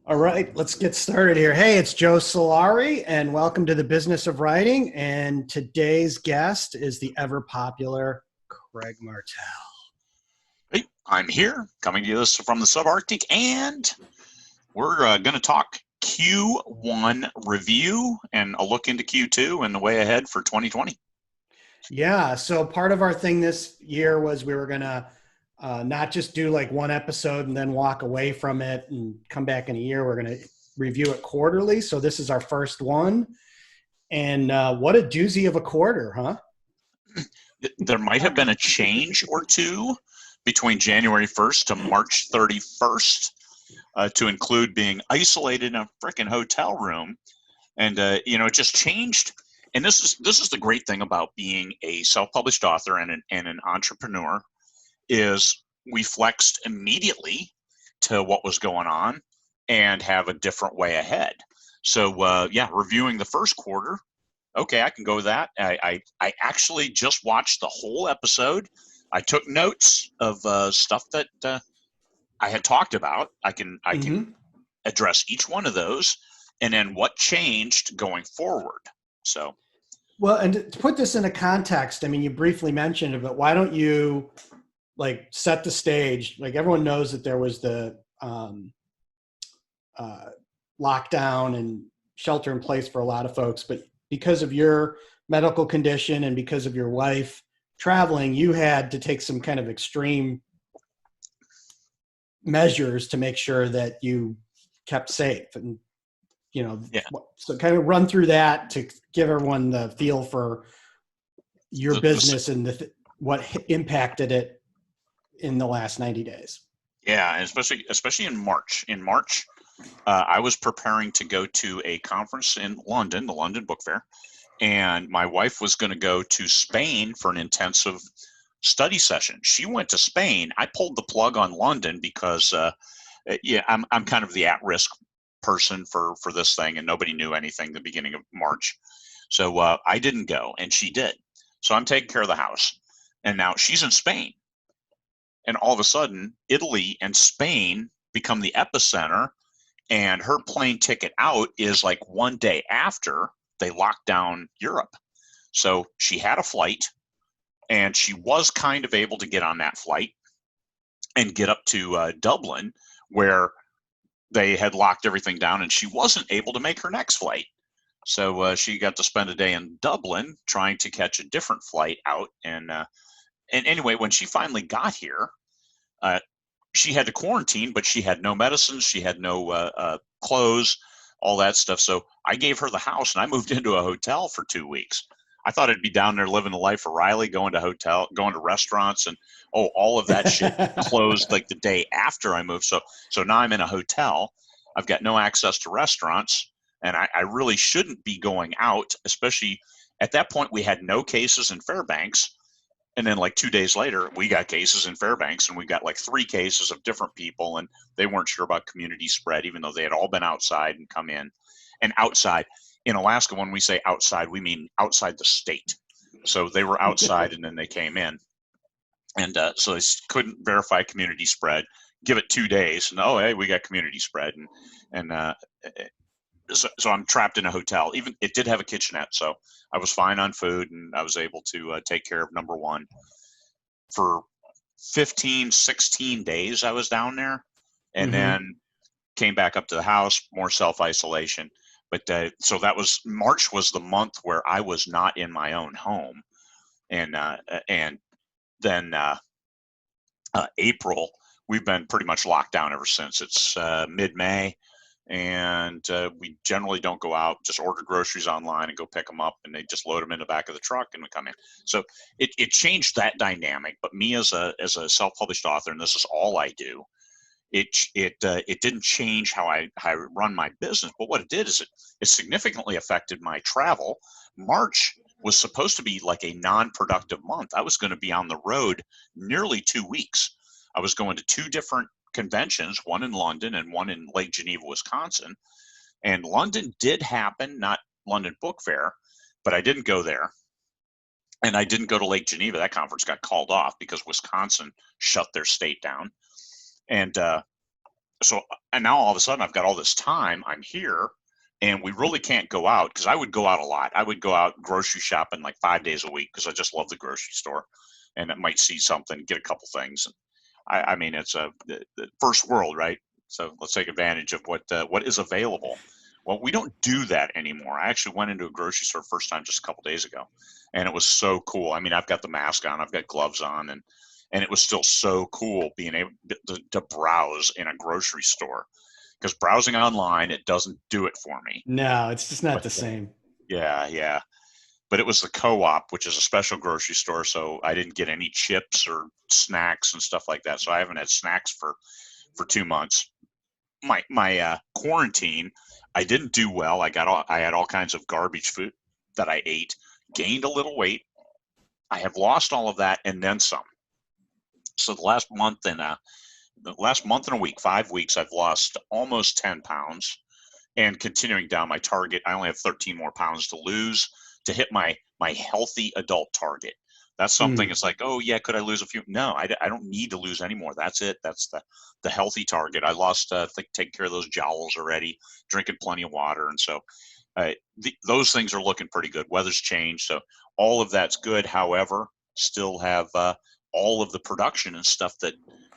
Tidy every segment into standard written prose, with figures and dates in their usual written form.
All right, let's get started here. Hey, it's Joe Solari, and welcome to the Business of Writing. And today's guest is the ever popular Craig Martelle. Hey, I'm here coming to you from the subarctic, and we're going to talk Q1 review and a look into Q2 and the way ahead for 2020. Yeah, so part of our thing this year was we were going to not just do like one episode and then walk away from it and come back in a year. We're going to review it quarterly. So this is our first one. And what a doozy of a quarter, huh? There might have been a change or two between January 1st to March 31st to include being isolated in a freaking hotel room. And, it just changed. And this is the great thing about being a self-published author and an entrepreneur is we flexed immediately to what was going on and have a different way ahead. So, reviewing the first quarter, okay, I can go with that. I actually just watched the whole episode. I took notes of stuff that I had talked about. I can address each one of those, and then what changed going forward. So, well, and to put this into context, I mean, you briefly mentioned it, but why don't you like set the stage? Like everyone knows that there was the lockdown and shelter in place for a lot of folks, but because of your medical condition and because of your wife traveling, you had to take some kind of extreme measures to make sure that you kept safe. And, So kind of run through that to give everyone the feel for your business and what impacted it in the last 90 days. Yeah, and especially in March. In March, I was preparing to go to a conference in London, the London Book Fair, and my wife was going to go to Spain for an intensive study session. She went to Spain. I pulled the plug on London because, I'm kind of the at-risk person for this thing, and nobody knew anything the beginning of March. So I didn't go, and she did. So I'm taking care of the house, and now she's in Spain. And all of a sudden, Italy and Spain become the epicenter, and her plane ticket out is like one day after they locked down Europe. So she had a flight, and she was kind of able to get on that flight and get up to Dublin, where they had locked everything down, and she wasn't able to make her next flight. So she got to spend a day in Dublin trying to catch a different flight out. And anyway, when she finally got here, she had to quarantine, but she had no medicines, she had no clothes, all that stuff. So I gave her the house, and I moved into a hotel for 2 weeks. I thought I'd be down there living the life of Riley, going to restaurants, and all of that shit closed like the day after I moved. So now I'm in a hotel. I've got no access to restaurants, and I really shouldn't be going out, especially at that point. We had no cases in Fairbanks. And then like 2 days later, we got cases in Fairbanks, and we got like 3 cases of different people, and they weren't sure about community spread, even though they had all been outside and come in. And outside in Alaska, when we say outside, we mean outside the state. So they were outside and then they came in. And so they couldn't verify community spread. Give it 2 days, and hey, we got community spread. So I'm trapped in a hotel. Even it did have a kitchenette, so I was fine on food, and I was able to take care of number one. For 15, 16 days I was down there, and then came back up to the house, more self-isolation. But so that was March was the month where I was not in my own home, and then April, we've been pretty much locked down ever since. It's mid-May. And we generally don't go out, just order groceries online and go pick them up, and they just load them in the back of the truck and we come in. So it changed that dynamic. But me as a self-published author, and this is all I do, it didn't change how I run my business. But what it did is it significantly affected my travel. March was supposed to be like a non-productive month. I was going to be on the road nearly 2 weeks. I was going to 2 different conventions, one in London and one in Lake Geneva, Wisconsin. And London did happen, not London Book Fair, but I didn't go there. And I didn't go to Lake Geneva. That conference got called off because Wisconsin shut their state down. And so, and now all of a sudden I've got all this time. I'm here, and we really can't go out, because I would go out a lot. I would go out grocery shopping like 5 days a week because I just love the grocery store, and I might see something, get a couple things. And I mean, it's the first world, right? So let's take advantage of what is available. Well, we don't do that anymore. I actually went into a grocery store first time just a couple days ago, and it was so cool. I mean, I've got the mask on, I've got gloves on, and it was still so cool being able to browse in a grocery store, because browsing online, it doesn't do it for me. No, it's just not But the same. yeah. But it was the Co-op, which is a special grocery store, so I didn't get any chips or snacks and stuff like that. So I haven't had snacks for 2 months. My quarantine, I didn't do well. I had all kinds of garbage food that I ate, gained a little weight. I have lost all of that and then some. So the last month and a week, 5 weeks, I've lost almost 10 pounds, and continuing down my target. I only have 13 more pounds to lose to hit my healthy adult target. That's something. It's like, oh yeah, could I lose a few? No, I don't need to lose anymore. That's it. That's the healthy target. I lost, taking care of those jowls already, drinking plenty of water, and so those things are looking pretty good. Weather's changed, so all of that's good. However, still have all of the production and stuff that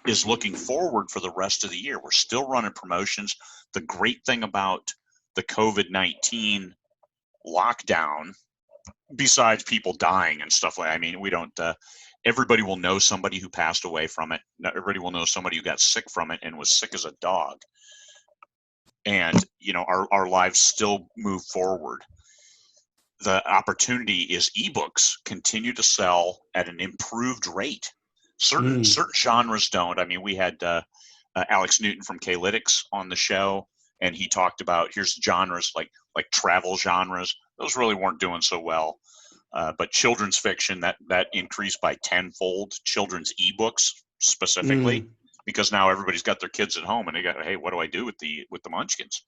is looking forward for the rest of the year. We're still running promotions. The great thing about the COVID-19 lockdown, besides people dying and stuff like, I mean, we don't, everybody will know somebody who passed away from it. Everybody will know somebody who got sick from it and was sick as a dog. And, our lives still move forward. The opportunity is ebooks continue to sell at an improved rate. Certain genres don't. I mean, we had Alex Newton from K-Lytics on the show, and he talked about, here's genres like travel genres. Those really weren't doing so well. But children's fiction, that increased by tenfold. Children's ebooks specifically, because now everybody's got their kids at home, and they got, hey, what do I do with the Munchkins?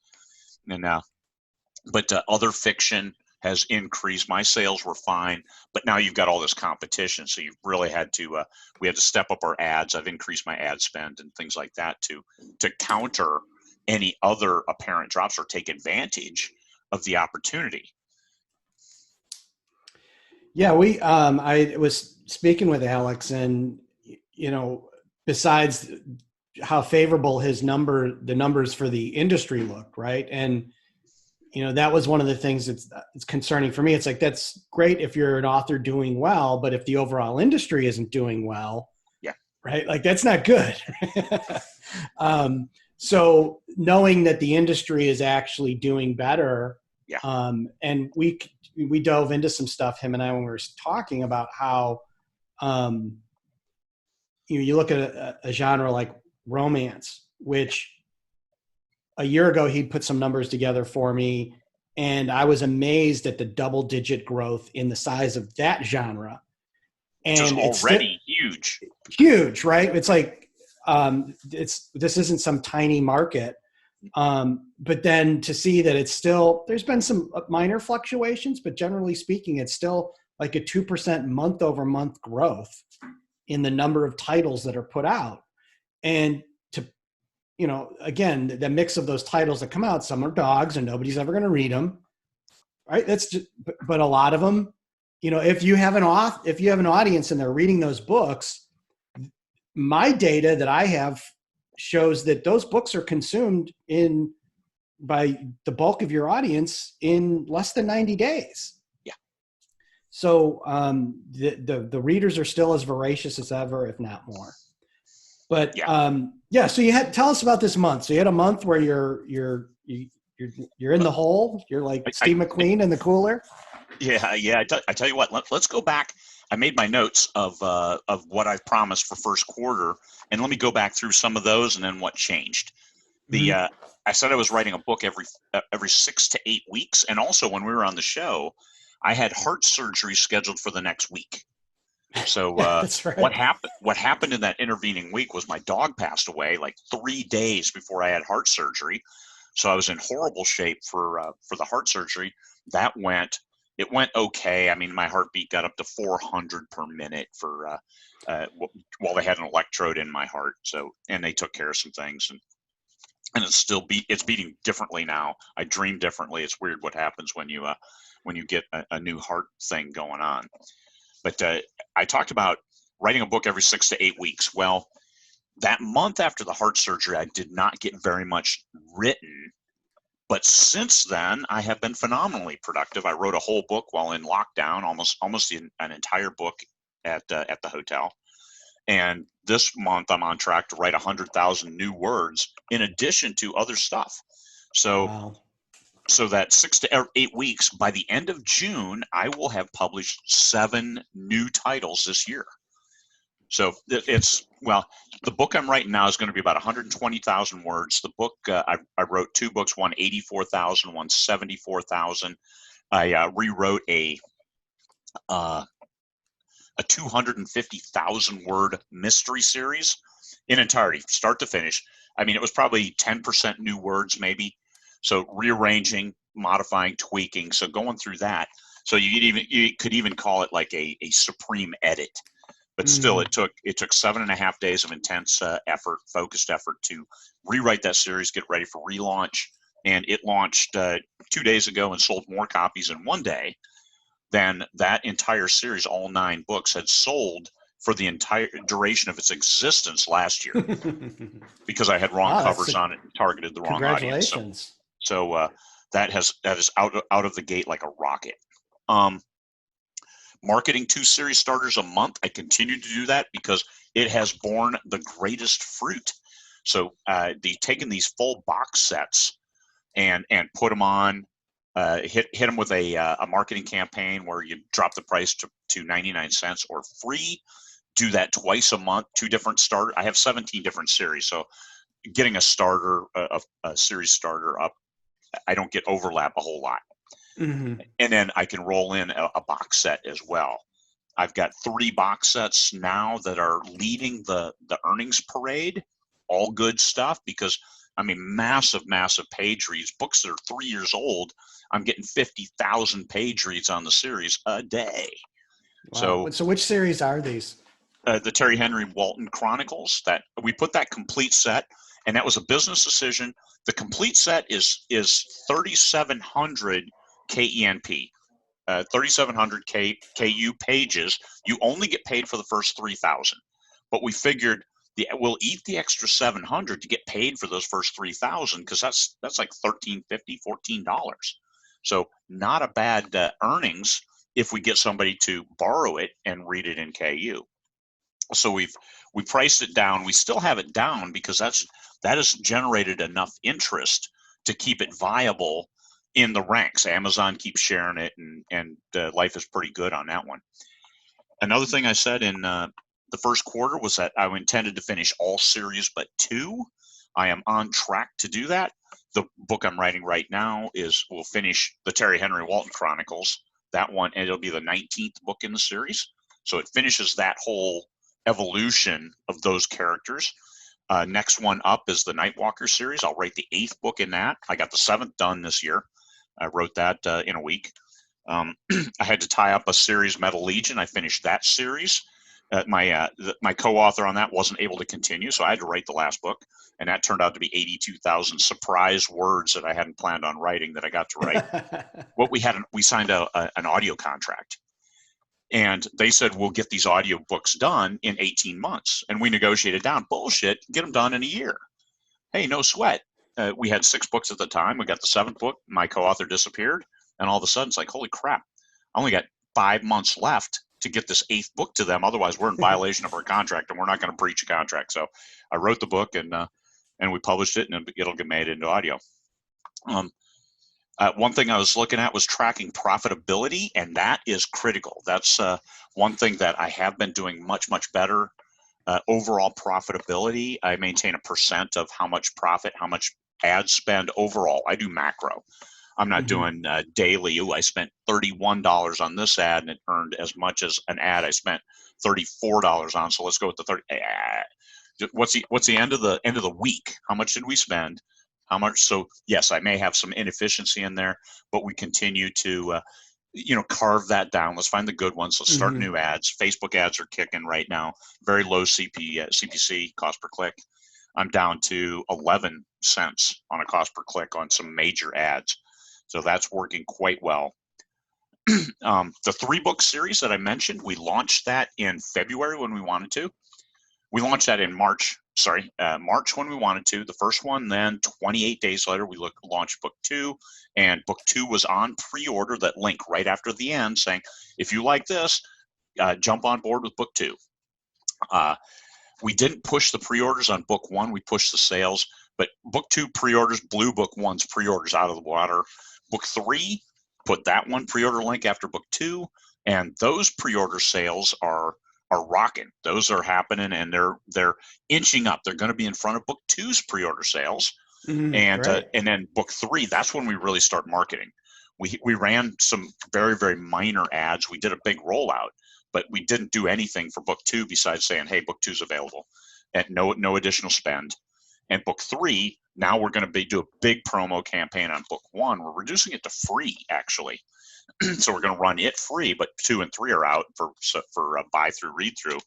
And but other fiction has increased. My sales were fine, but now you've got all this competition, so you've really had to. We had to step up our ads. I've increased my ad spend and things like that to counter any other apparent drops or take advantage of the opportunity. Yeah, I was speaking with Alex, and besides how favorable the numbers for the industry look, right? And that was one of the things it's concerning for me. It's like, that's great if you're an author doing well, but if the overall industry isn't doing well, yeah, right, like that's not good. So knowing that the industry is actually doing better, yeah, and we dove into some stuff, him and I, when we were talking about how you look at a genre like romance, which a year ago he put some numbers together for me, and I was amazed at the double-digit growth in the size of that genre. And which is already huge, right? It's like this isn't some tiny market. But then to see that it's still, there's been some minor fluctuations, but generally speaking, it's still like a 2% month over month growth in the number of titles that are put out. And to, again, the mix of those titles that come out, some are dogs and nobody's ever going to read them, right? That's just, but a lot of them, if you have an audience and they're reading those books, my data that I have shows that those books are consumed by the bulk of your audience in less than 90 days. Yeah. So the readers are still as voracious as ever, if not more. But yeah. So tell us about this month. So you had a month where you're in the hole. You're like Steve McQueen in the cooler. Yeah. I tell you what. Let's go back. I made my notes of what I promised for first quarter, and let me go back through some of those and then what changed. I said I was writing a book every 6 to 8 weeks, and also when we were on the show, I had heart surgery scheduled for the next week. So that's right. What happened in that intervening week was my dog passed away like 3 days before I had heart surgery. So I was in horrible shape for the heart surgery. It went okay. I mean, my heartbeat got up to 400 per minute for while they had an electrode in my heart. So, and they took care of some things, and it's beating differently now. I dream differently. It's weird what happens when you get a new heart thing going on. But I talked about writing a book every 6 to 8 weeks. Well, that month after the heart surgery, I did not get very much written. But since then, I have been phenomenally productive. I wrote a whole book while in lockdown, almost an entire book at the hotel. And this month, I'm on track to write 100,000 new words in addition to other stuff. So, Wow. so that 6 to 8 weeks, by the end of June, I will have published 7 new titles this year. So the book I'm writing now is going to be about 120,000 words. The book, I wrote 2 books, one 84,000, one 74,000. I rewrote a 250,000 word mystery series in entirety, start to finish. I mean, it was probably 10% new words, maybe. So rearranging, modifying, tweaking. So going through that. So you could even call it like a supreme edit. But still, it took 7.5 days of intense focused effort to rewrite that series, get ready for relaunch. And it launched 2 days ago and sold more copies in one day than that entire series, all 9 books, had sold for the entire duration of its existence last year, because I had wrong covers on it and targeted the wrong audience. So that is out of the gate like a rocket. Marketing 2 series starters a month. I continue to do that because it has borne the greatest fruit. So taking these full box sets and put them on, hit them with a marketing campaign where you drop the price to 99 cents or free. Do that twice a month, 2 different starters. I have 17 different series, so getting a series starter up, I don't get overlap a whole lot. Mm-hmm. And then I can roll in a box set as well. I've got 3 box sets now that are leading the earnings parade. All good stuff, because I mean, massive page reads. Books that are 3 years old, I'm getting 50,000 page reads on the series a day. Wow. So which series are these? The Terry Henry Walton Chronicles. That we put that complete set, and that was a business decision. The complete set is 3,700 KENP, 3,700 KU pages. You only get paid for the first 3,000, but we figured we'll eat the extra 700 to get paid for those first 3,000, because that's like $13.50, $14. So not a bad earnings if we get somebody to borrow it and read it in KU. So we priced it down. We still have it down because that has generated enough interest to keep it viable in the ranks. Amazon keeps sharing it, and life is pretty good on that one. Another thing I said in the first quarter was that I intended to finish all series but 2. I am on track to do that. The book I'm writing right now will finish the Terry Henry Walton Chronicles. That one, and it'll be the 19th book in the series. So it finishes that whole evolution of those characters. Next one up is the Nightwalker series. I'll write the 8th book in that. I got the 7th done this year. I wrote that in a week. I had to tie up a series, Metal Legion. I finished that series. My co-author on that wasn't able to continue, so I had to write the last book, and that turned out to be 82,000 surprise words that I hadn't planned on writing that I got to write. We signed an audio contract, and they said, we'll get these audio books done in 18 months. And we negotiated down. Bullshit, get them done in a year. Hey, no sweat. We had 6 books at the time. We got the 7th book. My co-author disappeared. And all of a sudden, it's like, holy crap, I only got 5 months left to get this 8th book to them. Otherwise, we're in violation of our contract, and we're not going to breach a contract. So I wrote the book, and we published it, and it'll get made into audio. One thing I was looking at was tracking profitability, and that is critical. That's one thing that I have been doing much better. Overall profitability, I maintain a percent of how much profit, how much ad spend overall. I do macro. I'm not doing daily. Ooh, I spent $31 on this ad, and it earned as much as an ad I spent $34 on. So let's go with the 30. What's the end of the week? How much did we spend? How much? So yes, I may have some inefficiency in there, but we continue to carve that down. Let's find the good ones. Let's start new ads. Facebook ads are kicking right now. Very low CPC, cost per click. I'm down to 11 cents on a cost per click on some major ads. So that's working quite well. The 3-book series that I mentioned, we launched that in February when we wanted to. We launched that in March when we wanted to. The first one, then 28 days later, we launched book 2, and book 2 was on pre-order, that link right after the end saying, if you like this, jump on board with book 2. We didn't push the pre-orders on book 1, we pushed the sales, but book 2 pre-orders blew book 1's pre-orders out of the water. Book 3, put that one pre-order link after book 2, and those pre-order sales are rocking. Those are happening, and they're inching up. They're going to be in front of book 2's pre-order sales, and then book 3. That's when we really start marketing. We ran some very, very minor ads. We did a big rollout, but we didn't do anything for book 2 besides saying, hey, book 2's available at no additional spend. And book 3, now we're going to do a big promo campaign on book 1. We're reducing it to free, actually. So we're going to run it free, but 2 and 3 are out for buy through, read through,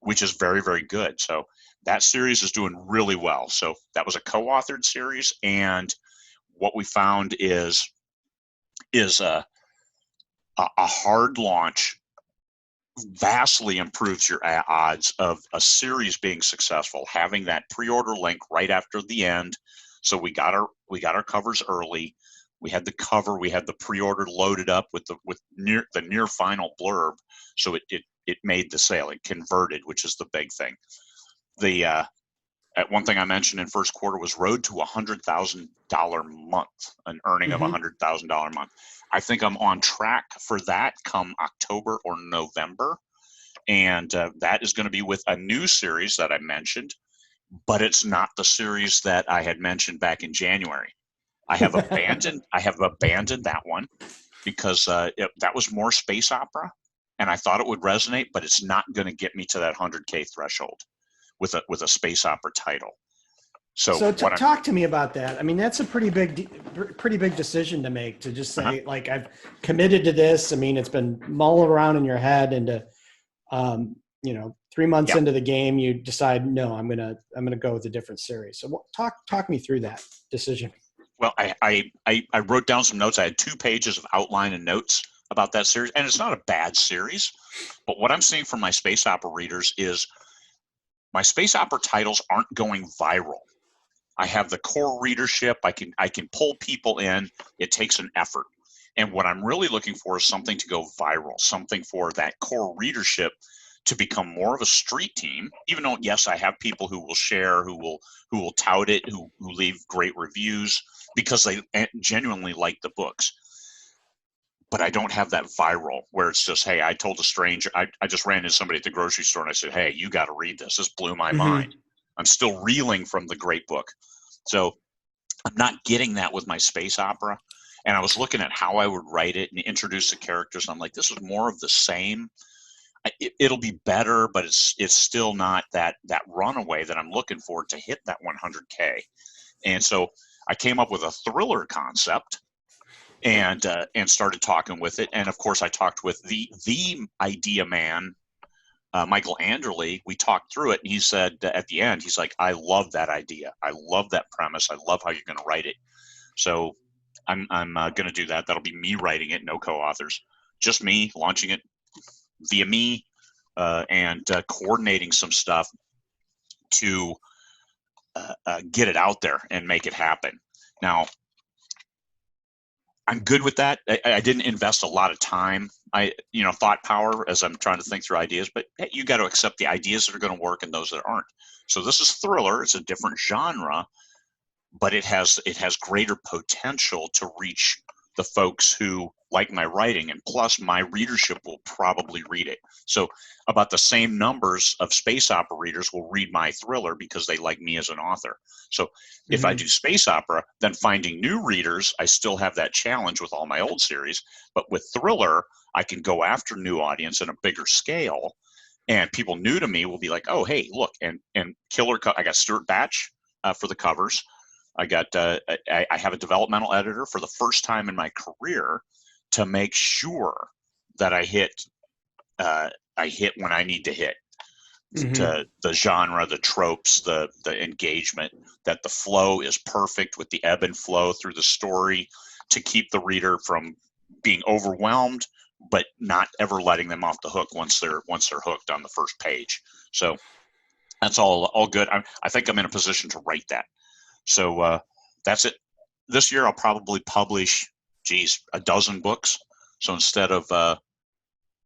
which is very, very good. So that series is doing really well. So that was a co-authored series, and what we found is a hard launch vastly improves your odds of a series being successful. Having that pre-order link right after the end. So we got our covers early. We had the cover, we had the pre-order loaded up with the near final blurb, so it made the sale. It converted, which is the big thing. The one thing I mentioned in first quarter was road to $100,000 month, an earning of $100,000 a month. I think I'm on track for that come October or November, and that is going to be with a new series that I mentioned, but it's not the series that I had mentioned back in January. I have abandoned that one because that was more space opera, and I thought it would resonate, but it's not going to get me to that 100K threshold with a space opera title. So talk to me about that. I mean, that's a pretty big decision to make, to just say, like, I've committed to this. I mean, it's been mulling around in your head, and 3 months into the game, you decide, no, I'm gonna go with a different series. So talk me through that decision. Well, I wrote down some notes. I had 2 pages of outline and notes about that series, and it's not a bad series, but what I'm seeing from my space opera readers is my space opera titles aren't going viral. I have the core readership. I can pull people in. It takes an effort. And what I'm really looking for is something to go viral, something for that core readership to become more of a street team, even though, yes, I have people who will share, who will tout it, who leave great reviews because they genuinely like the books. But I don't have that viral where it's just, hey, I told a stranger, I just ran into somebody at the grocery store and I said, hey, you got to read this. This blew my mind. I'm still reeling from the great book. So I'm not getting that with my space opera. And I was looking at how I would write it and introduce the characters. I'm like, this is more of the same. It'll be better, but it's still not that runaway that I'm looking for to hit that 100K. And so I came up with a thriller concept and started talking with it. And of course, I talked with the idea man, Michael Anderley. We talked through it, and he said at the end, he's like, I love that idea. I love that premise. I love how you're going to write it. So I'm going to do that. That'll be me writing it, no co-authors, just me launching it via me and coordinating some stuff to get it out there and make it happen. Now, I'm good with that. I didn't invest a lot of time, thought power as I'm trying to think through ideas, but hey, you got to accept the ideas that are going to work and those that aren't. So this is thriller. It's a different genre, but it has greater potential to reach the folks who like my writing, and plus my readership will probably read it. So about the same numbers of space opera readers will read my thriller because they like me as an author. So if I do space opera, then finding new readers, I still have that challenge with all my old series. But with thriller, I can go after new audience in a bigger scale, and people new to me will be like, oh, hey, look, and killer, I got Stuart Batch for the covers. I got I have a developmental editor for the first time in my career to make sure that I hit when I need to hit. Mm-hmm. to the genre, the tropes, the engagement, that the flow is perfect with the ebb and flow through the story to keep the reader from being overwhelmed, but not ever letting them off the hook once they're hooked on the first page. So that's all good. I think I'm in a position to write that. So that's it. This year I'll probably publish, a dozen books. So instead of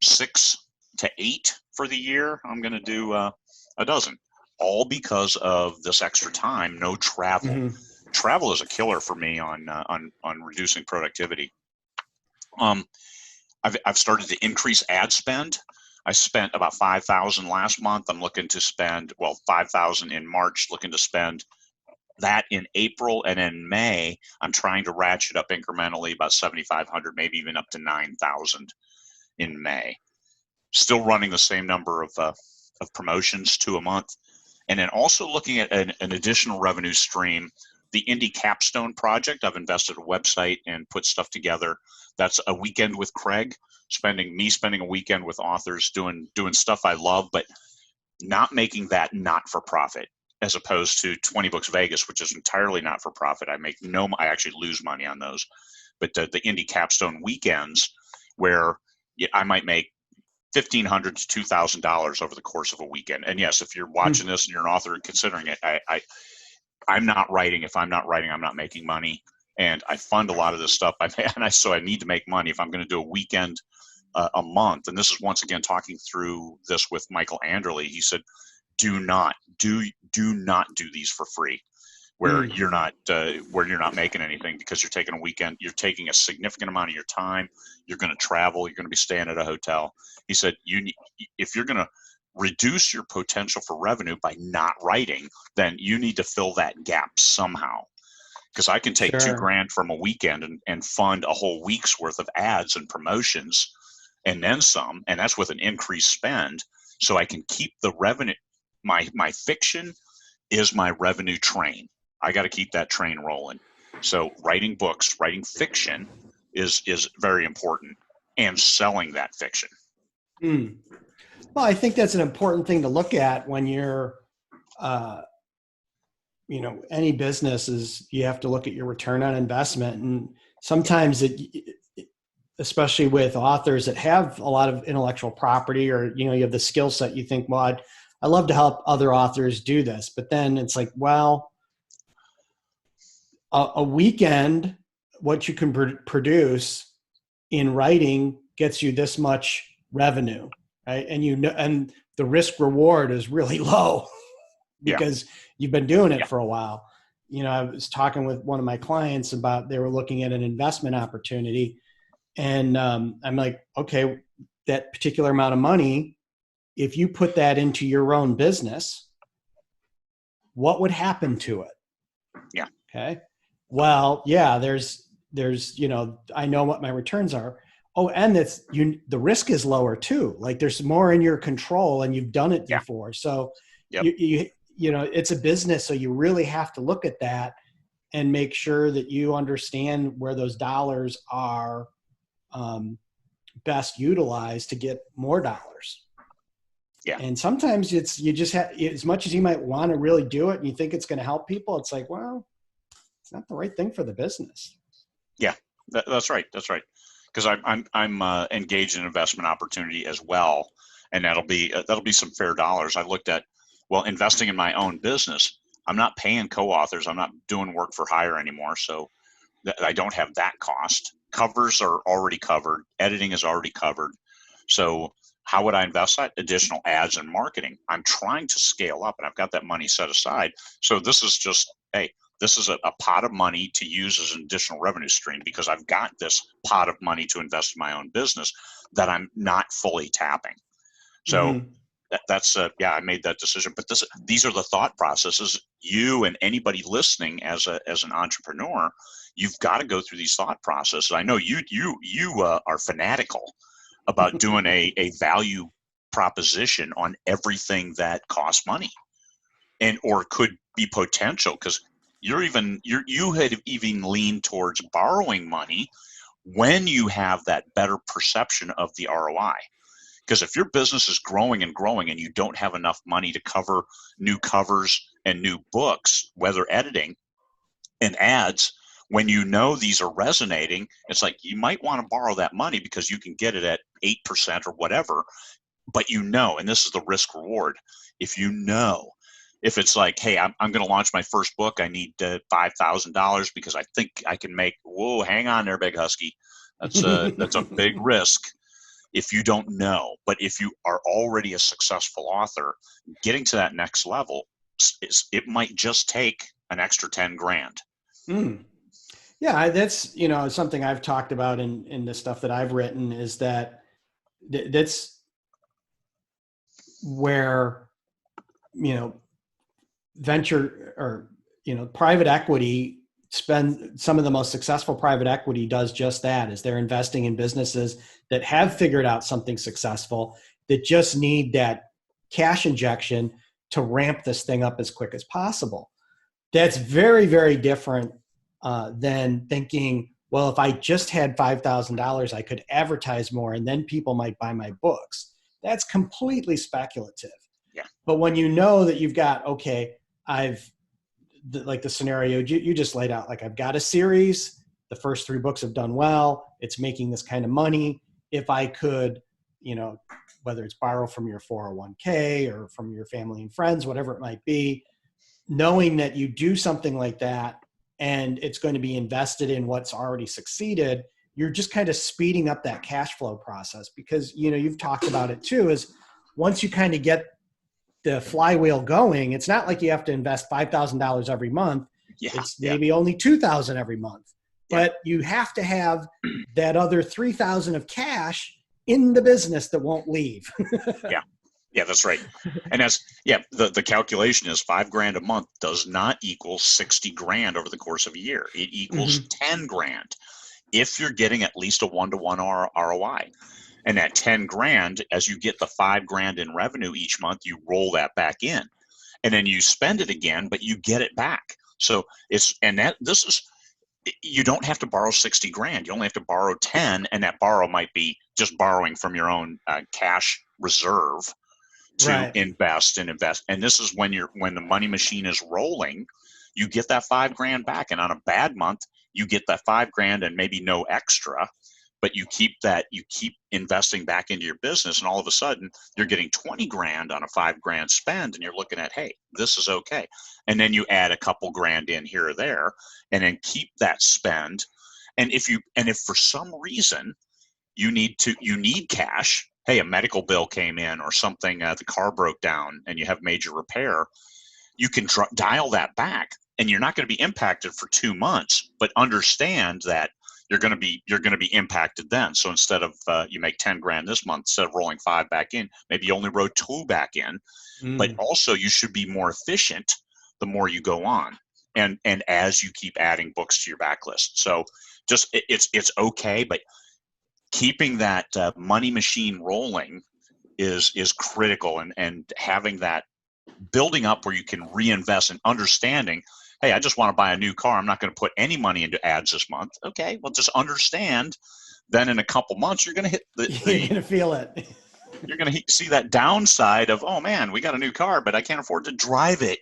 6 to 8 for the year, I'm going to do a dozen, all because of this extra time. No travel. Mm-hmm. Travel is a killer for me on reducing productivity. I've started to increase ad spend. I spent about 5,000 last month. I'm looking to spend 5,000 in March. Looking to spend that in April, and in May I'm trying to ratchet up incrementally, about 7,500, maybe even up to 9,000 in May. Still running the same number of promotions, 2 a month, and then also looking at an additional revenue stream. The Indie Capstone Project. I've invested a website and put stuff together. That's a weekend with Craig, spending a weekend with authors doing stuff I love, but not making that not for profit, as opposed to 20 Books Vegas, which is entirely not for profit. I actually lose money on those. But the Indie Capstone weekends, where I might make $1,500 to $2,000 over the course of a weekend. And yes, if you're watching this and you're an author and considering it, I'm not writing. If I'm not writing, I'm not making money. And I fund a lot of this stuff. So I need to make money if I'm going to do a weekend a month. And this is, once again, talking through this with Michael Anderle. He said, do not do these for free, where you're not making anything, because you're taking a weekend. You're taking a significant amount of your time. You're going to travel. You're going to be staying at a hotel. He said, if you're going to reduce your potential for revenue by not writing, then you need to fill that gap somehow. Because I can take $2,000 from a weekend and fund a whole week's worth of ads and promotions, and then some, and that's with an increased spend. So I can keep the revenue. My fiction is my revenue train. I got to keep that train rolling. So writing books, writing fiction is very important, and selling that fiction. Well, I think that's an important thing to look at when you're, any business is, you have to look at your return on investment. And sometimes especially with authors that have a lot of intellectual property, or, you have the skill set, you think, well, I love to help other authors do this. But then it's like, well, a weekend, what you can produce in writing gets you this much revenue, right? And the risk reward is really low because you've been doing it for a while. I was talking with one of my clients about, they were looking at an investment opportunity, and I'm like, okay, that particular amount of money, if you put that into your own business, what would happen to it? Yeah. Okay. Well, yeah, there's, I know what my returns are. Oh, and the risk is lower too. Like, there's more in your control, and you've done it before. So it's a business. So you really have to look at that and make sure that you understand where those dollars are best utilized to get more dollars. Yeah. And sometimes you just have, as much as you might want to really do it and you think it's going to help people, it's like, well, it's not the right thing for the business. Yeah, that's right. That's right. Because I'm engaged in an investment opportunity as well, and that'll be some fair dollars. I've looked at, investing in my own business. I'm not paying co-authors. I'm not doing work for hire anymore, so I don't have that cost. Covers are already covered. Editing is already covered. So how would I invest that? Additional ads and marketing. I'm trying to scale up, and I've got that money set aside. So this is just, this is a pot of money to use as an additional revenue stream, because I've got this pot of money to invest in my own business that I'm not fully tapping. So that's I made that decision. But these are the thought processes. You and anybody listening as an entrepreneur, you've got to go through these thought processes. I know you are fanatical about doing a value proposition on everything that costs money, or could be potential, because you had even leaned towards borrowing money when you have that better perception of the ROI. Because if your business is growing and growing and you don't have enough money to cover new covers and new books, whether editing and ads, when you know these are resonating, it's like you might want to borrow that money because you can get it at 8% or whatever. But and this is the risk reward. If it's like, hey, I'm going to launch my first book, I need $5,000 because I think I can make. Whoa, hang on there, big husky. That's a big risk if you don't know. But if you are already a successful author, getting to that next level, it might just take an extra 10 grand. Mm. Yeah, that's something I've talked about in the stuff that I've written, is that's where venture or private equity some of the most successful private equity does just that, is they're investing in businesses that have figured out something successful, that just need that cash injection to ramp this thing up as quick as possible. That's very, very different than thinking, well, if I just had $5,000, I could advertise more and then people might buy my books. That's completely speculative. Yeah. But when you know that you've got, okay, like the scenario you just laid out, like I've got a series, the first 3 books have done well, it's making this kind of money. If I could, whether it's borrow from your 401k or from your family and friends, whatever it might be, knowing that you do something like that and it's going to be invested in what's already succeeded, you're just kind of speeding up that cash flow process. Because, you've talked about it too, is once you kind of get the flywheel going, it's not like you have to invest $5,000 every month. Yeah, it's maybe only $2,000 every month, but you have to have that other $3,000 of cash in the business that won't leave. Yeah, that's right. And the calculation is $5,000 a month does not equal 60 grand over the course of a year. It equals 10 grand if you're getting at least a 1-to-1 ROI. And that 10 grand, as you get the 5 grand in revenue each month, you roll that back in, and then you spend it again, but you get it back. So you don't have to borrow 60 grand. You only have to borrow 10, and that borrow might be just borrowing from your own cash reserve to invest. And this is when the money machine is rolling, you get that 5 grand back. And on a bad month, you get that 5 grand and maybe no extra. But you keep investing back into your business, and all of a sudden you're getting 20 grand on a 5 grand spend, and you're looking at, hey, this is okay. And then you add a couple grand in here or there, and then keep that spend. And if for some reason you need cash, hey, a medical bill came in or something, the car broke down and you have major repair, you can dial that back, and you're not going to be impacted for 2 months, but understand that you're going to be impacted then. So instead of you make 10 grand this month, instead of rolling 5 back in, maybe you only wrote 2 back in. But also you should be more efficient the more you go on, and as you keep adding books to your backlist. So just it's okay, but keeping that money machine rolling is critical, and having that building up where you can reinvest, and understanding, hey, I just want to buy a new car, I'm not going to put any money into ads this month. Okay, well, just understand, then in a couple months you're going to hit you're going to feel it. You're going to see that downside of, oh man, we got a new car, but I can't afford to drive it.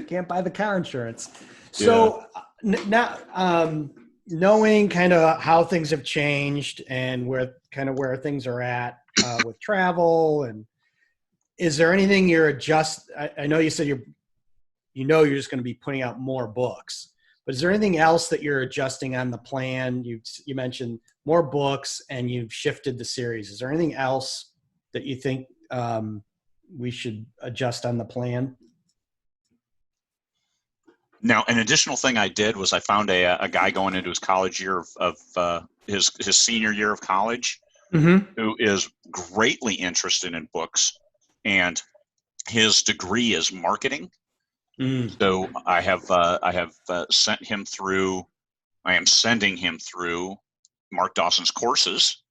Can't buy the car insurance. So now, knowing kind of how things have changed and where things are at with travel, and is there anything you're I know you said you're just going to be putting out more books, but is there anything else that you're adjusting on the plan? You mentioned more books and you've shifted the series. Is there anything else that you think we should adjust on the plan? Now, an additional thing I did was I found a guy going into his college year of his senior year of college, who is greatly interested in books, and his degree is marketing. So I have sent him through. I am sending him through Mark Dawson's courses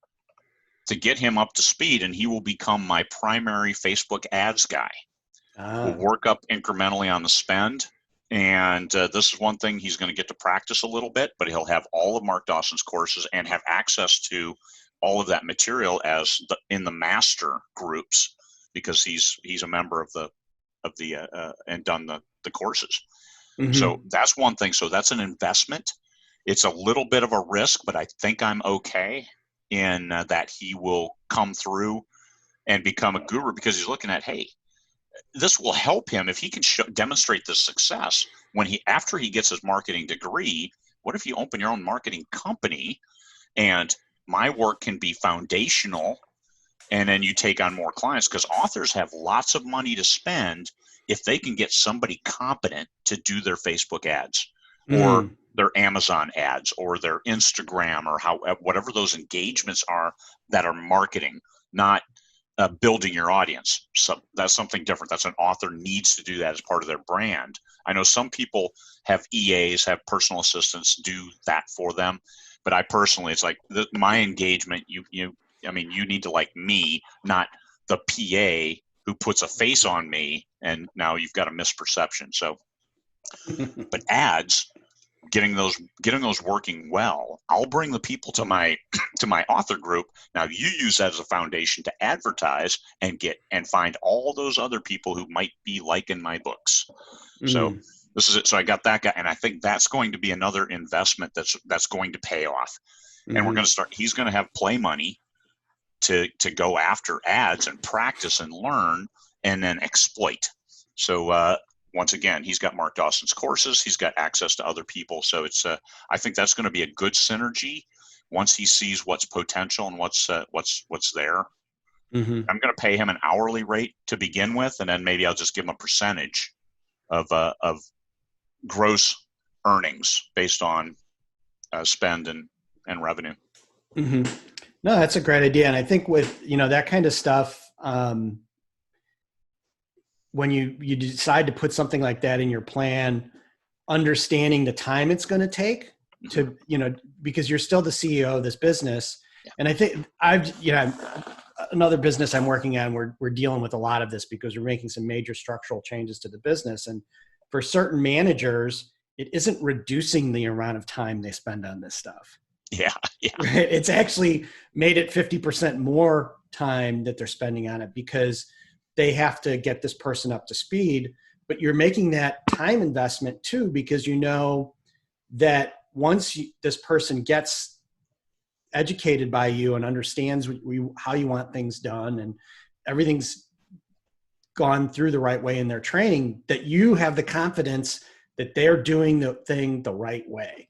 to get him up to speed, and he will become my primary Facebook ads guy. We'll work up incrementally on the spend. And this is one thing he's going to get to practice a little bit, but he'll have all of Mark Dawson's courses and have access to all of that material in the master groups, because he's a member of the and done the courses. Mm-hmm. So that's one thing. So that's an investment. It's a little bit of a risk, but I think I'm okay in that he will come through and become a guru, because he's looking at, hey, this will help him if he can demonstrate the success after he gets his marketing degree. What if you open your own marketing company and my work can be foundational, and then you take on more clients? Because authors have lots of money to spend if they can get somebody competent to do their Facebook ads or their Amazon ads or their Instagram, or whatever those engagements are that are marketing, not building your audience. So that's something different. That's an author needs to do that as part of their brand. I know some people have EAs, have personal assistants do that for them, but I personally, it's like my engagement, you need to like me, not the PA who puts a face on me, and now you've got a misperception. So, but ads, getting those working well, I'll bring the people to my author group. Now you use that as a foundation to advertise and find all those other people who might be liking my books. So this is it. So I got that guy, and I think that's going to be another investment that's going to pay off. And we're going to start. He's going to have play money to go after ads and practice and learn and then exploit. So once again, he's got Mark Dawson's courses. He's got access to other people. So it's I think that's going to be a good synergy once he sees what's potential and what's there. I'm going to pay him an hourly rate to begin with, and then maybe I'll just give him a percentage of gross earnings based on spend and revenue. No, that's a great idea. And I think with, that kind of stuff, when you decide to put something like that in your plan, understanding the time it's going to take to, because you're still the CEO of this business. Yeah. And I think another business I'm working on, we're dealing with a lot of this because we're making some major structural changes to the business. And for certain managers, it isn't reducing the amount of time they spend on this stuff. Yeah. Right? It's actually made it 50% more time that they're spending on it because they have to get this person up to speed. But you're making that time investment too, because you know that once this person gets educated by you and understands how you want things done and everything's gone through the right way in their training, that you have the confidence that they're doing the thing the right way.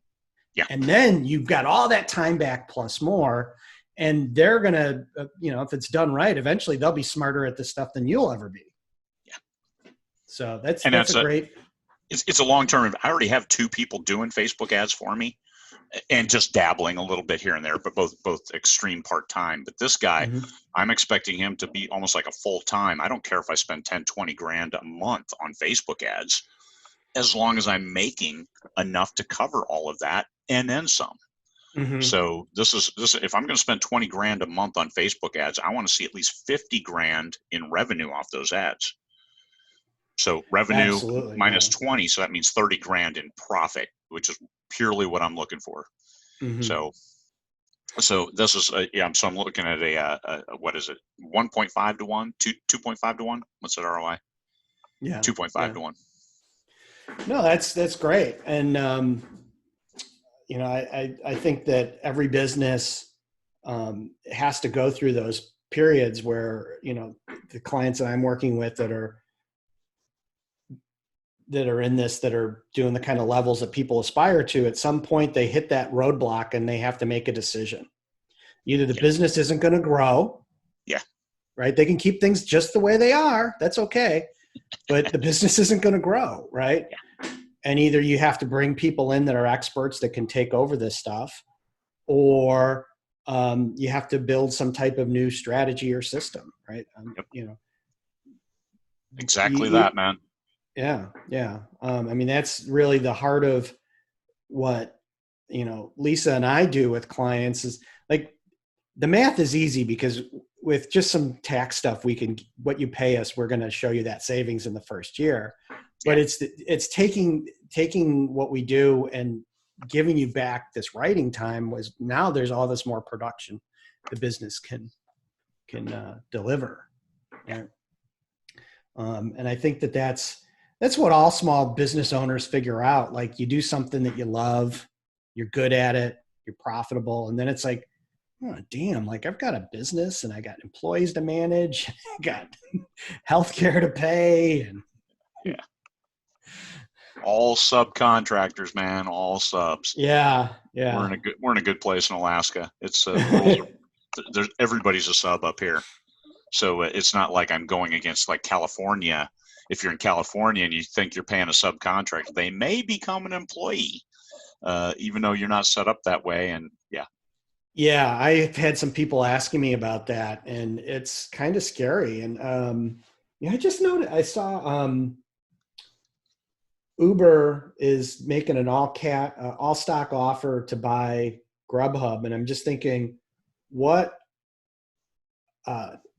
Yeah. And then you've got all that time back plus more, and they're going to, if it's done right, eventually they'll be smarter at this stuff than you'll ever be. Yeah. So that's a great. It's a long-term. I already have 2 people doing Facebook ads for me and just dabbling a little bit here and there, but both extreme part-time. But this guy, I'm expecting him to be almost like a full-time. I don't care if I spend 10, 20 grand a month on Facebook ads, as long as I'm making enough to cover all of that and then some. So this is if I'm going to spend 20 grand a month on Facebook ads, I want to see at least 50 grand in revenue off those ads. So revenue minus 20. So that means 30 grand in profit, which is purely what I'm looking for. So this is so I'm looking at a what is it? 1.5 to 1, 2.5 to 1. What's that ROI? Yeah. 2.5 to 1. No, that's great. And, I think that every business has to go through those periods where, the clients that I'm working with that are in this, that are doing the kind of levels that people aspire to, at some point they hit that roadblock and they have to make a decision. Either the business isn't going to grow. Yeah. Right. They can keep things just the way they are. That's okay. But the business isn't going to grow. Right. Yeah. And either you have to bring people in that are experts that can take over this stuff, or you have to build some type of new strategy or system. Right. Exactly that, man. Yeah. Yeah. That's really the heart of what, Lisa and I do with clients is like, the math is easy because with just some tax stuff, what you pay us, we're going to show you that savings in the first year. But it's taking what we do and giving you back this writing time. Was now there's all this more production the business can deliver. Right? And I think that's what all small business owners figure out. Like, you do something that you love, you're good at it, you're profitable, and then it's like, oh, damn, like I've got a business and I got employees to manage, I got healthcare to pay, and Yeah. All subcontractors, man, all subs. Yeah. We're in a good place in Alaska. It's the rules there's everybody's a sub up here. So it's not like I'm going against like California. If you're in California and you think you're paying a subcontractor, they may become an employee, even though you're not set up that way. And Yeah, I've had some people asking me about that, and it's kind of scary. And I just noticed, I saw Uber is making an all stock offer to buy Grubhub, and I'm just thinking, what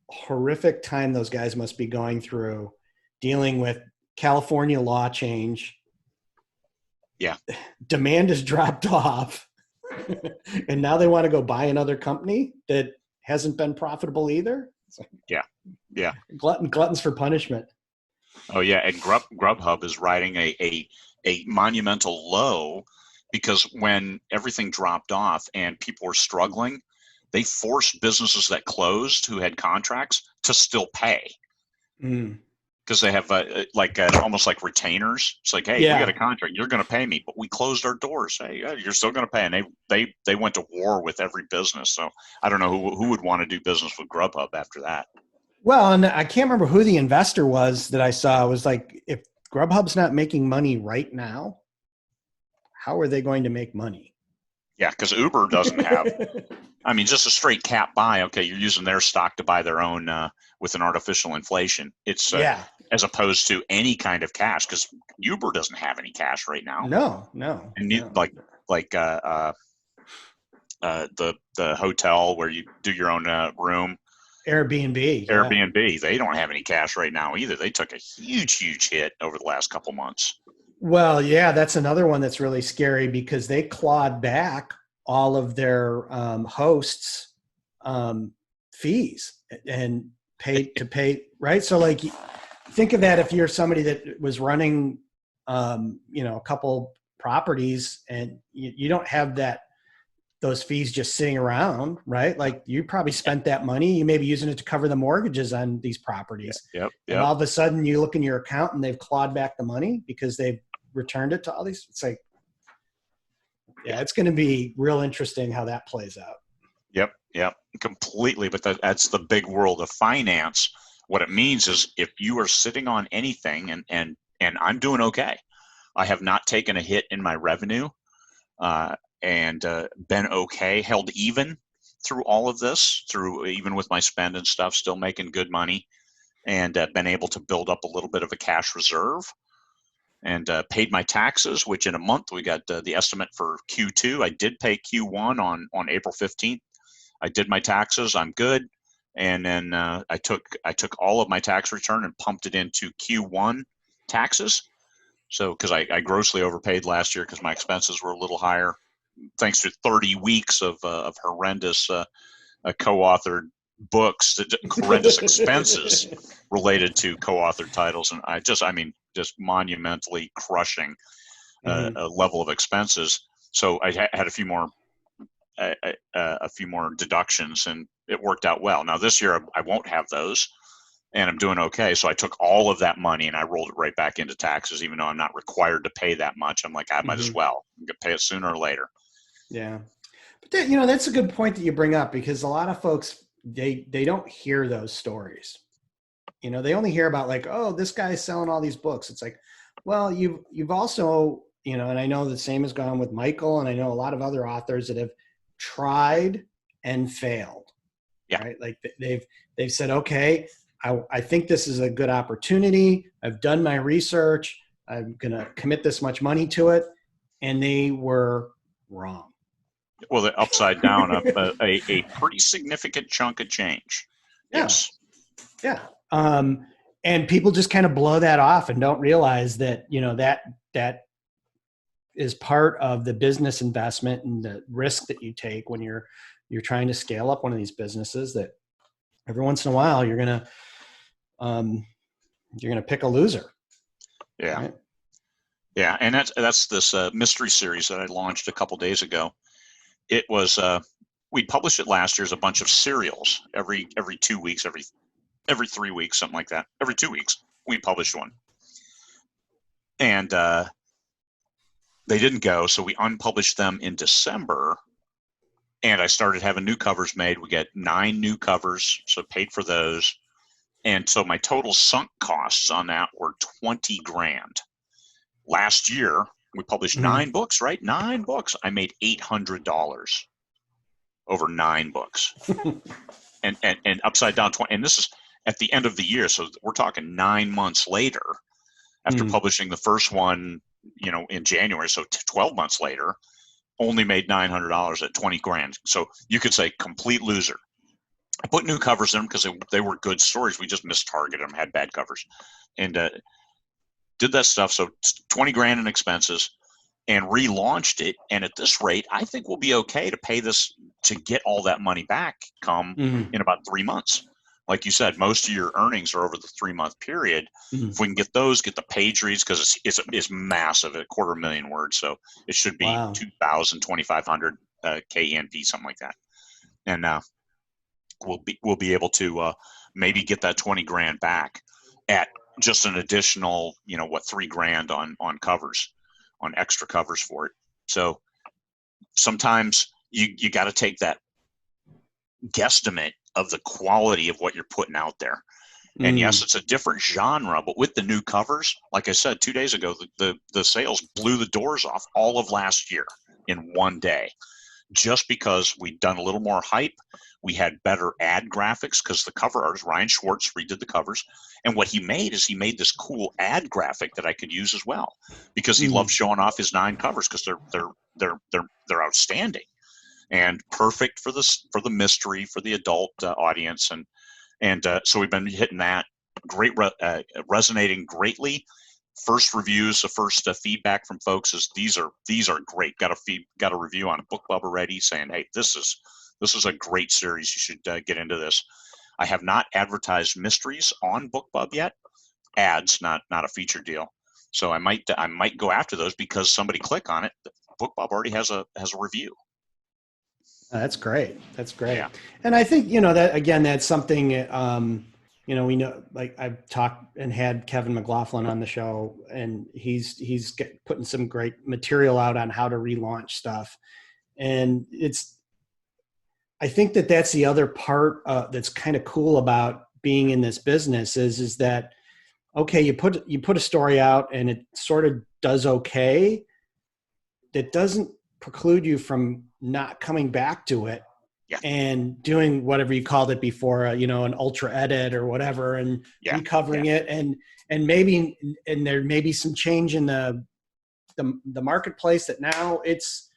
horrific time those guys must be going through, dealing with California law change. Yeah, demand has dropped off. And now they want to go buy another company that hasn't been profitable either. Like, yeah. Gluttons for punishment. Oh yeah, and Grubhub is riding a monumental low, because when everything dropped off and people were struggling, they forced businesses that closed who had contracts to still pay. Because they have almost like retainers. It's like, hey, we got a contract, you're going to pay me, but we closed our doors. Hey, you're still going to pay. And they went to war with every business. So I don't know who would want to do business with Grubhub after that. Well, and I can't remember who the investor was that I saw. It was like, if Grubhub's not making money right now, how are they going to make money? Yeah, because Uber doesn't have, I mean, just a straight cap buy. Okay, you're using their stock to buy their own with an artificial inflation. It's as opposed to any kind of cash, because Uber doesn't have any cash right now. No. And the hotel where you do your own room, Airbnb, they don't have any cash right now either. They took a huge hit over the last couple months. Well, yeah, that's another one that's really scary, because they clawed back all of their hosts' fees and pay, right? So, like, think of that if you're somebody that was running, a couple properties, and you don't have those fees just sitting around, right? Like, you probably spent that money. You may be using it to cover the mortgages on these properties. Yep. And all of a sudden you look in your account and they've clawed back the money because they've returned it to all these. It's like, it's going to be real interesting how that plays out. Yep. Completely. But that's the big world of finance. What it means is, if you are sitting on anything, and I'm doing okay, I have not taken a hit in my revenue, and been okay, held even through all of this, even with my spend and stuff, still making good money, and been able to build up a little bit of a cash reserve, and paid my taxes, which in a month we got the estimate for Q2. I did pay Q1 on April 15th. I did my taxes. I'm good. And then I took all of my tax return and pumped it into Q1 taxes. So, because I grossly overpaid last year because my expenses were a little higher, thanks to 30 weeks of horrendous co-authored books, horrendous expenses related to co-authored titles, and just monumentally crushing a level of expenses. So I had a few more deductions, and it worked out well. Now this year I won't have those, and I'm doing okay. So I took all of that money and I rolled it right back into taxes, even though I'm not required to pay that much. I'm like, I might as well. I'm gonna pay it sooner or later. Yeah. But that's a good point that you bring up, because a lot of folks, they don't hear those stories. They only hear about, like, oh, this guy's selling all these books. It's like, well, you've also, and I know the same has gone with Michael, and I know a lot of other authors that have tried and failed. Yeah. Right? Like, they've said, okay, I think this is a good opportunity. I've done my research. I'm going to commit this much money to it. And they were wrong. Well, they're upside down a pretty significant chunk of change. Yes. Yeah. And people just kind of blow that off and don't realize that, that is part of the business investment and the risk that you take when you're trying to scale up one of these businesses, that every once in a while you're going to pick a loser. Yeah. Right? Yeah. And that's this mystery series that I launched a couple days ago. It was, we published it last year as a bunch of serials every 2 weeks, every 3 weeks, something like that. Every 2 weeks we published one. And they didn't go, so we unpublished them in December, and I started having new covers made. We get 9 new covers, so paid for those. And so my total sunk costs on that were $20,000. Last year, we published 9 books, right? 9 books. I made $800 over 9 books. and upside down 20. And this is at the end of the year, so we're talking 9 months later after publishing the first one, in January. So 12 months later, only made $900 at $20,000. So you could say complete loser. I put new covers in them because they were good stories. We just mistargeted them, had bad covers, and did that stuff. So $20,000 in expenses, and relaunched it. And at this rate, I think we'll be okay to pay this, to get all that money back in about 3 months. Like you said, most of your earnings are over the 3-month period. If we can get those, get the page reads, because it's massive, 250,000 words. So it should be 2,000, 2,500 KENV, something like that. And we'll be able to maybe get that $20,000 back at just an additional, $3,000 on covers, on extra covers for it. So sometimes you got to take that guesstimate of the quality of what you're putting out there. And yes, it's a different genre, but with the new covers, like I said 2 days ago, the sales blew the doors off all of last year in one day, just because we'd done a little more hype. We had better ad graphics because the cover artist, Ryan Schwartz, redid the covers. And what he made is he made this cool ad graphic that I could use as well, because he loves showing off his 9 covers because they're outstanding and perfect for the mystery, for the adult audience. And so we've been hitting that. Great, resonating greatly. First reviews, the first feedback from folks is these are great. Got a review on BookBub already saying, hey, this is a great series. You should get into this. I have not advertised mysteries on BookBub yet. Ads, not a feature deal. So I might go after those because somebody click on it. BookBub already has a review. That's great. That's great. Yeah. And I think, that again, that's something, we know, like I've talked and had Kevin McLaughlin on the show, and he's putting some great material out on how to relaunch stuff. And I think that's the other part that's kind of cool about being in this business is that, okay, you put a story out and it sort of does okay. That doesn't preclude you from not coming back to it and doing whatever you called it before, an ultra edit or whatever, and recovering it. And maybe, and there may be some change in the marketplace that now it's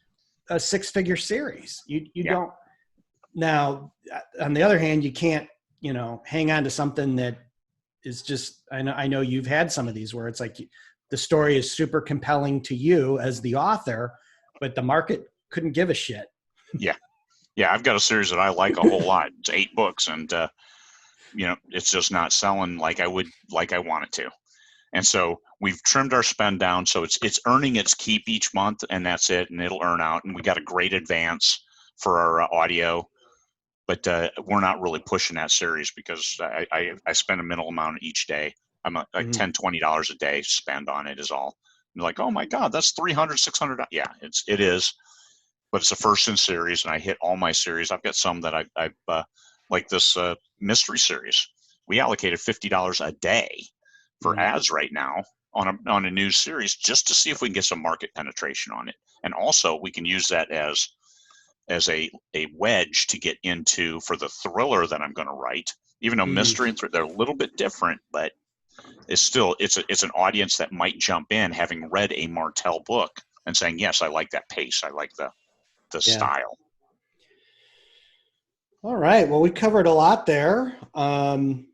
a 6-figure series. You don't, now on the other hand, you can't, hang on to something that is just, I know you've had some of these where it's like the story is super compelling to you as the author, but the market couldn't give a shit. Yeah, I've got a series that I like a whole lot. It's 8 books, and it's just not selling like I want it to. And so we've trimmed our spend down, so it's earning its keep each month, and that's it, and it'll earn out. And we got a great advance for our audio, but we're not really pushing that series because I spend a minimal amount each day. I'm like $10, $20 a day spend on it is all. You're like, oh my God, that's $300, $600. Yeah, it is. But it's a first in series, and I hit all my series. I've got some that I've like this mystery series. We allocated $50 a day for ads right now on a new series just to see if we can get some market penetration on it. And also we can use that as a wedge to get into for the thriller that I'm going to write. Even though mystery and thriller, they're a little bit different, but it's still it's an audience that might jump in having read a Martelle book and saying, yes, I like that pace. I like the style. All right. Well, we covered a lot there. I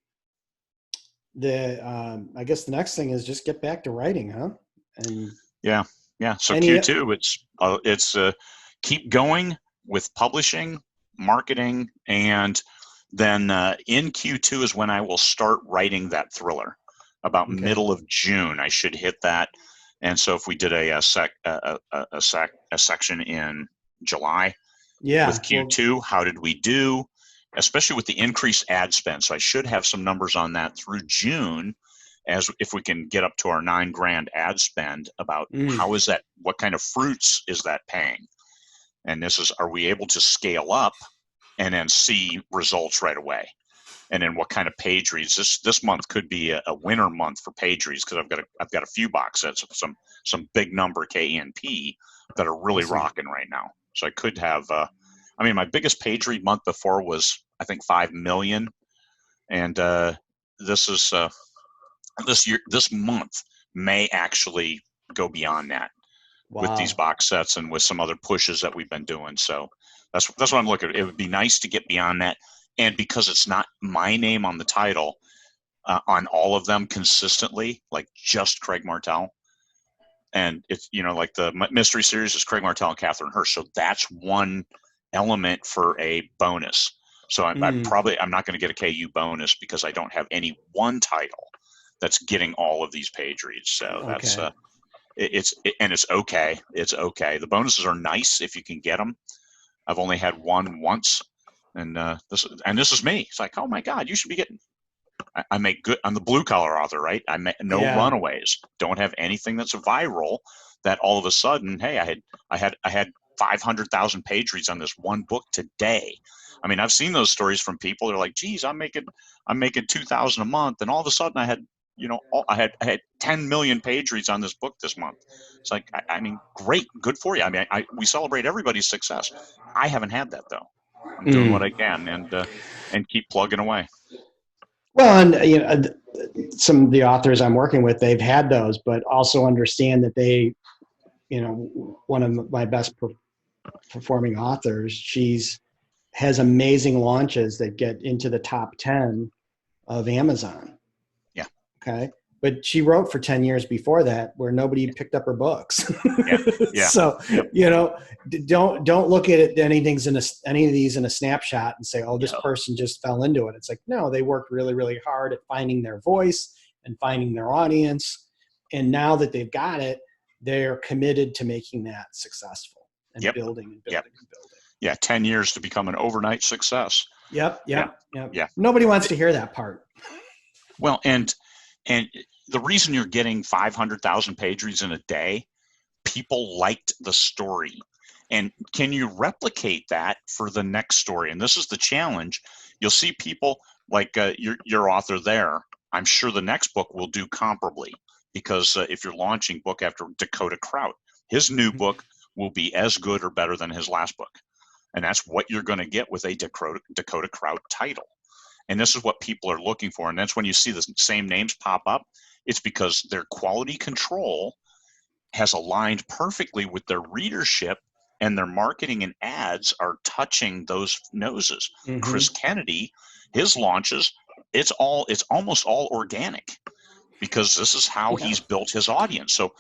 guess the next thing is just get back to writing, huh? And yeah, Yeah. So Any, Q2, it's keep going with publishing, marketing, and then in Q2 is when I will start writing that thriller. About okay. middle of June, I should hit that. And so if we did a section in July Yeah. with Well, Q2, how did we do? Especially with the increased ad spend. So I should have some numbers on that through June, as if we can get up to our $9,000 ad spend, about how is that, what kind of fruits is that paying? And this is, are we able to scale up and then see results right away? And then what kind of page reads? This month could be a winter month for page reads, because I've got a few box sets of some big number KNP that are really awesome. rocking right now. So I could have I mean, my biggest page read month before was, I think, 5 million, and this is this month may actually go beyond that with these Wow. box sets and with some other pushes that we've been doing. So that's what I'm looking at. It would be nice to get beyond that, and because it's not my name on the title on all of them consistently, like just Craig Martelle. And it's, like the mystery series is Craig Martelle and Catherine Hirsch. So that's one element for a bonus. So I'm not going to get a KU bonus because I don't have any one title that's getting all of these page reads. So that's and it's okay. It's okay. The bonuses are nice if you can get them. I've only had one once, and this is me. It's like, oh my God, you should be getting. I make good. I'm the blue collar author, right? I make no runaways. Don't have anything that's viral. That all of a sudden, hey, I had 500,000 page reads on this one book today. I mean, I've seen those stories from people. They're like, geez, I'm making 2,000 a month, and all of a sudden I had, I had 10 million page reads on this book this month. It's like, I mean, great, good for you. I mean, we celebrate everybody's success. I haven't had that though. I'm doing what I can and keep plugging away. Well, and some of the authors I'm working with, they've had those, but also understand that they, one of my best performing authors, has amazing launches that get into the top 10 of Amazon. Yeah. Okay. But she wrote for 10 years before that where nobody picked up her books. Yeah. So, don't look at it, any of these in a snapshot and say, oh, this person just fell into it. It's like, no, they worked really, really hard at finding their voice and finding their audience. And now that they've got it, they're committed to making that successful and building and building and building. Yeah. 10 years to become an overnight success. Yep. Yeah. Nobody wants to hear that part. Well, and the reason you're getting 500,000 page reads in a day, people liked the story. And can you replicate that for the next story? And this is the challenge. You'll see people like your author there. I'm sure the next book will do comparably, because if you're launching book after Dakota Kraut, his new book will be as good or better than his last book. And that's what you're going to get with a Dakota Kraut title. And this is what people are looking for. And that's when you see the same names pop up. It's because their quality control has aligned perfectly with their readership, and their marketing and ads are touching those noses. Chris Kennedy, his launches, it's almost all organic, because this is how he's built his audience. So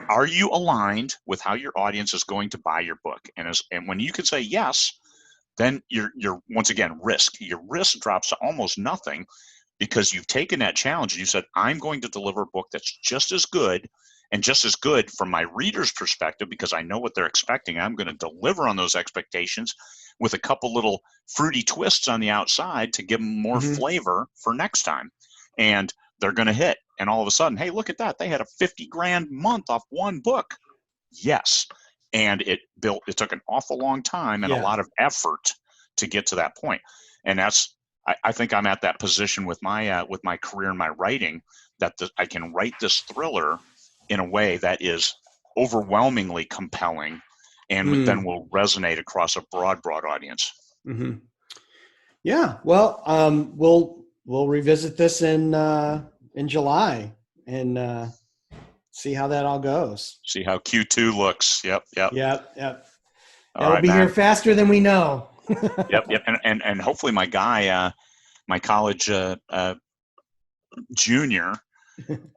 are you aligned with how your audience is going to buy your book? And when you can say yes, then you're once again, your risk drops to almost nothing, because you've taken that challenge and you said, I'm going to deliver a book that's just as good, and just as good from my reader's perspective, because I know what they're expecting. I'm going to deliver on those expectations with a couple little fruity twists on the outside to give them more flavor for next time. And they're going to hit. And all of a sudden, hey, look at that. They had a 50 grand month off one book. Yes. And it took an awful long time and a lot of effort to get to that point. And I think I'm at that position with my career and my writing, that I can write this thriller in a way that is overwhelmingly compelling, and then will resonate across a broad audience. Yeah. Well, we'll revisit this in July and see how that all goes. See how Q2 looks. Yep. That'll be here faster than we know. Yep. And hopefully my guy, my college junior,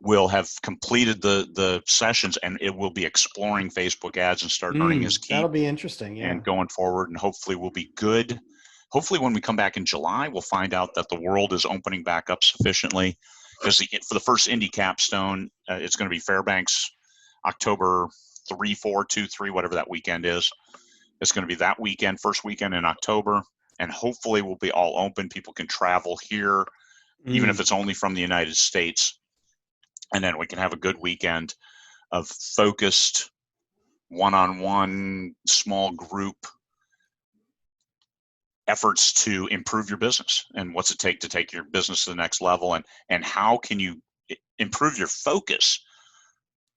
will have completed the sessions, and it will be exploring Facebook ads and start earning his keep. That'll be interesting. Yeah. And going forward, and hopefully we'll be good. Hopefully when we come back in July, we'll find out that the world is opening back up sufficiently, because for the first Indie Capstone, it's going to be Fairbanks, October 3, 4, 2, 3, whatever that weekend is. It's going to be that weekend, first weekend in October, and hopefully we'll be all open. People can travel here, even if it's only from the United States. And then we can have a good weekend of focused, one-on-one, small group efforts to improve your business, and what's it take to take your business to the next level, and how can you improve your focus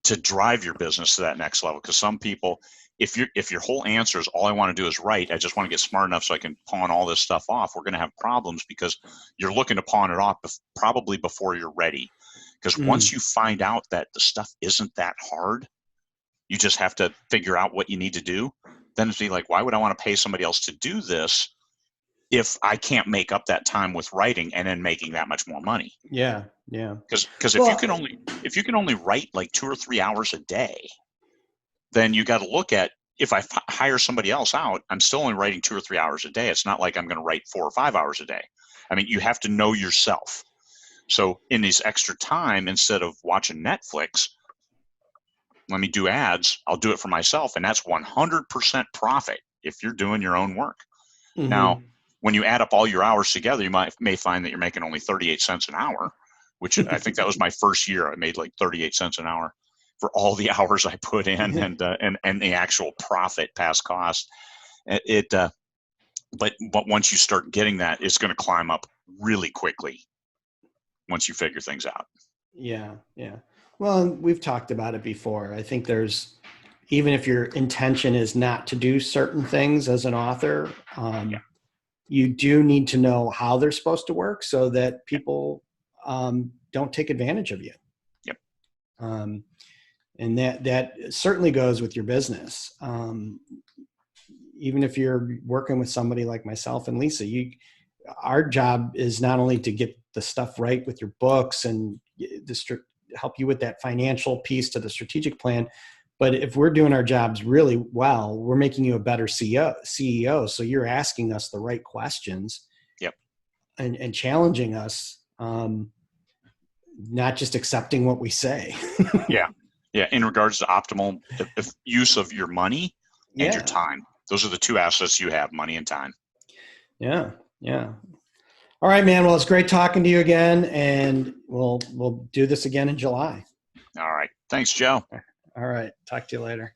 to drive your business to that next level. Because some people, if your whole answer is all I want to do is write, I just want to get smart enough so I can pawn all this stuff off, we're going to have problems, because you're looking to pawn it off probably before you're ready. Because once you find out that the stuff isn't that hard, you just have to figure out what you need to do. Then it's be like, why would I want to pay somebody else to do this if I can't make up that time with writing and then making that much more money? Yeah. Because if you can only write like 2 or 3 hours a day, then you got to look at, if I hire somebody else out, I'm still only writing 2 or 3 hours a day. It's not like I'm going to write 4 or 5 hours a day. I mean, you have to know yourself. So in this extra time, instead of watching Netflix, let me do ads. I'll do it for myself, and that's 100% profit if you're doing your own work. Now, when you add up all your hours together, you may find that you're making only 38 cents an hour, which I think that was my first year. I made like 38 cents an hour for all the hours I put in, and the actual profit past cost. But once you start getting that, it's going to climb up really quickly once you figure things out. Yeah. Well, we've talked about it before. I think even if your intention is not to do certain things as an author, you do need to know how they're supposed to work so that people don't take advantage of you. Yep. And that certainly goes with your business. Even if you're working with somebody like myself and Lisa, our job is not only to get the stuff right with your books and help you with that financial piece to the strategic plan, but if we're doing our jobs really well, we're making you a better CEO. So you're asking us the right questions. Yep. And challenging us, not just accepting what we say. Yeah. In regards to optimal use of your money and your time. Those are the two assets you have, money and time. Yeah. All right, man. Well, it's great talking to you again, and we'll do this again in July. All right. Thanks, Joe. All right. Talk to you later.